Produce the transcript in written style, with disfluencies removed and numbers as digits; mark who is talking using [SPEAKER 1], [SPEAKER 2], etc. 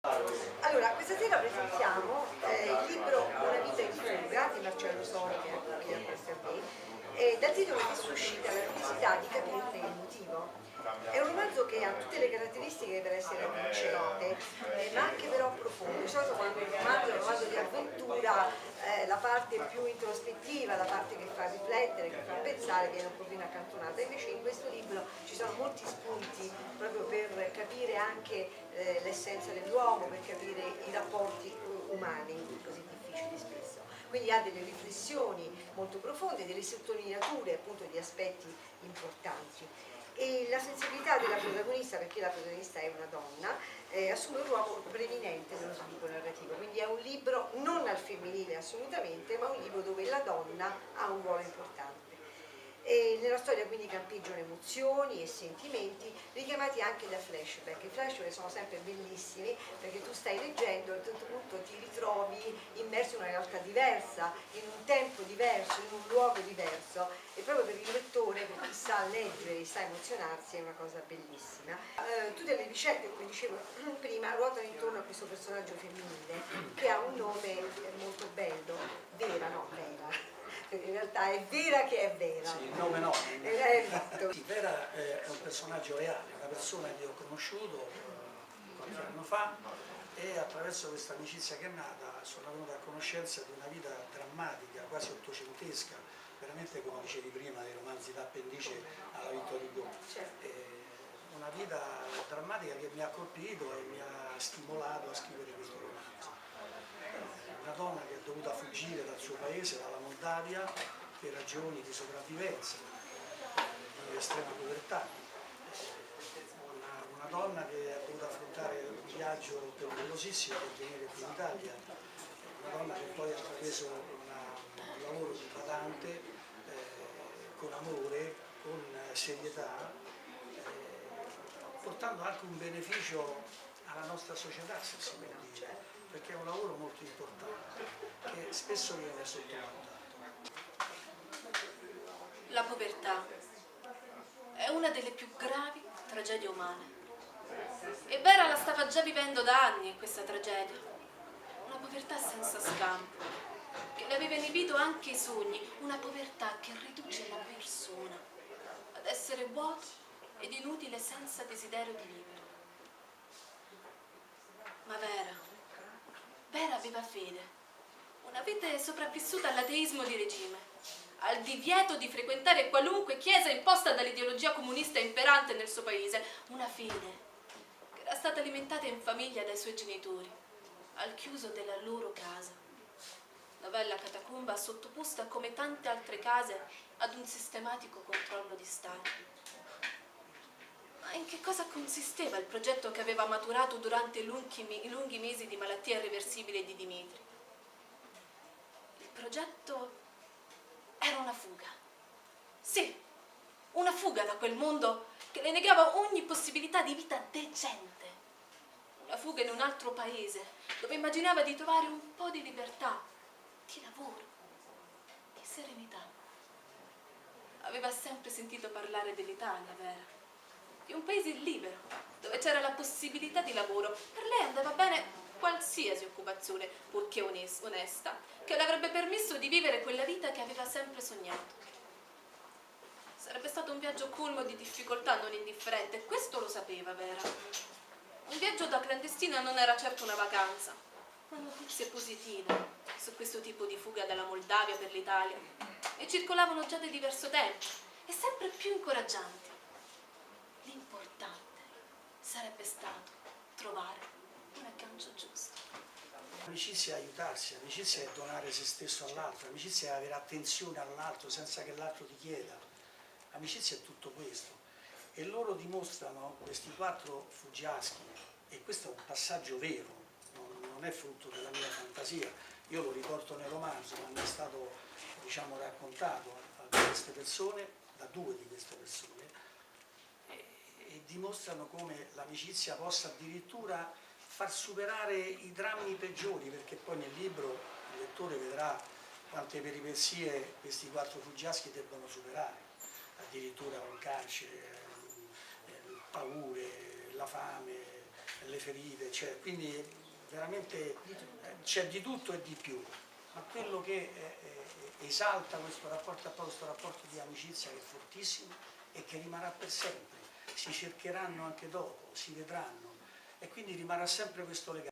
[SPEAKER 1] Allora, questa sera presentiamo il libro Una vita in fuga di Marcello Soli, che appartiene a me, dal titolo che suscita la curiosità di capirne il motivo. È un romanzo che ha tutte le caratteristiche per essere avvincente, ma anche però profondo. Di solito quando un romanzo è un romanzo di avventura, la parte più introspettiva, la parte che fa riflettere, che fa pensare, viene un pochino accantonata. Invece in questo libro ci sono molti spunti proprio per capire anche l'essenza dell'uomo, per capire i rapporti umani, così difficili spesso. Quindi ha delle riflessioni molto profonde, delle sottolineature appunto di aspetti importanti. E la sensibilità della protagonista, perché la protagonista è una donna, assume un ruolo preminente nello sviluppo narrativo, quindi è un libro non al femminile assolutamente, ma un libro dove la donna ha un ruolo importante. E nella storia quindi campeggiano emozioni e sentimenti richiamati anche da flashback. I flashback sono sempre bellissimi perché tu stai leggendo e a un certo punto ti ritrovi immerso in una realtà diversa, in un tempo diverso, in un luogo diverso, e proprio per il lettore, per chi sa leggere, sa emozionarsi, è una cosa bellissima. Tutte le vicende, come dicevo prima, ruotano intorno a questo personaggio femminile che ha un nome molto bello, Vera, no, Vera. In realtà è Vera che è Vera.
[SPEAKER 2] Sì, il nome no.
[SPEAKER 1] Esatto.
[SPEAKER 2] Sì, Vera è un personaggio reale, una persona che ho conosciuto qualche anno fa, e attraverso questa amicizia che è nata sono venuto a conoscenza di una vita drammatica, quasi ottocentesca, veramente come dicevi prima dei romanzi d'appendice alla Victor Hugo.
[SPEAKER 1] Certo.
[SPEAKER 2] Una vita drammatica che mi ha colpito e mi ha stimolato a scrivere questo romanzo. Una donna che è dovuta fuggire dal suo paese, dalla Moldavia, per ragioni di sopravvivenza, di estrema povertà. Una donna che ha dovuto affrontare un viaggio pericolosissimo per venire qui in Italia, una donna che poi ha intrapreso un lavoro di badante, con amore, con serietà, portando anche un beneficio alla nostra società, se si può dire, perché è un lavoro molto importante che spesso viene sottovalutato.
[SPEAKER 3] La povertà è una delle più gravi tragedie umane. E Vera la stava già vivendo da anni questa tragedia. Una povertà senza scampo, che le aveva inibito anche i sogni, una povertà che riduce la persona ad essere vuoto ed inutile senza desiderio di vivere. Ma Vera aveva fede, una fede sopravvissuta all'ateismo di regime, al divieto di frequentare qualunque chiesa imposta dall'ideologia comunista imperante nel suo paese, una fede che era stata alimentata in famiglia dai suoi genitori, al chiuso della loro casa. La bella catacomba sottoposta come tante altre case ad un sistematico controllo di Stato. Ma in che cosa consisteva il progetto che aveva maturato durante i lunghi mesi di malattia irreversibile di Dimitri? Il progetto era una fuga. Sì, una fuga da quel mondo che le negava ogni possibilità di vita decente. Una fuga in un altro paese, dove immaginava di trovare un po' di libertà, di lavoro, di serenità. Aveva sempre sentito parlare dell'Italia, Vera, di un paese libero, dove c'era la possibilità di lavoro. Per lei andava bene qualsiasi occupazione, purché onesta, che le avrebbe permesso di vivere quella vita che aveva sempre sognato. Sarebbe stato un viaggio colmo di difficoltà non indifferente, questo lo sapeva Vera. Un viaggio da clandestina non era certo una vacanza, ma notizie positive su questo tipo di fuga dalla Moldavia per l'Italia e circolavano già da diverso tempo e sempre più incoraggianti. L'importante sarebbe stato trovare un aggancio giusto.
[SPEAKER 2] Amicizia è aiutarsi, amicizia è donare se stesso all'altro, amicizia è avere attenzione all'altro senza che l'altro ti chieda. Amicizia è tutto questo. E loro dimostrano, questi quattro fuggiaschi, e questo è un passaggio vero, non è frutto della mia fantasia, io lo riporto nel romanzo, ma mi è stato, diciamo, raccontato da queste persone, da due di queste persone, e dimostrano come l'amicizia possa addirittura far superare i drammi peggiori, perché poi nel libro il lettore vedrà quante peripezie questi quattro fuggiaschi debbono superare, addirittura un carcere, paure, la fame, le ferite, cioè, quindi veramente c'è di tutto e di più, ma quello che esalta questo rapporto è proprio questo rapporto di amicizia che è fortissimo e che rimarrà per sempre, si cercheranno anche dopo, si vedranno e quindi rimarrà sempre questo legame.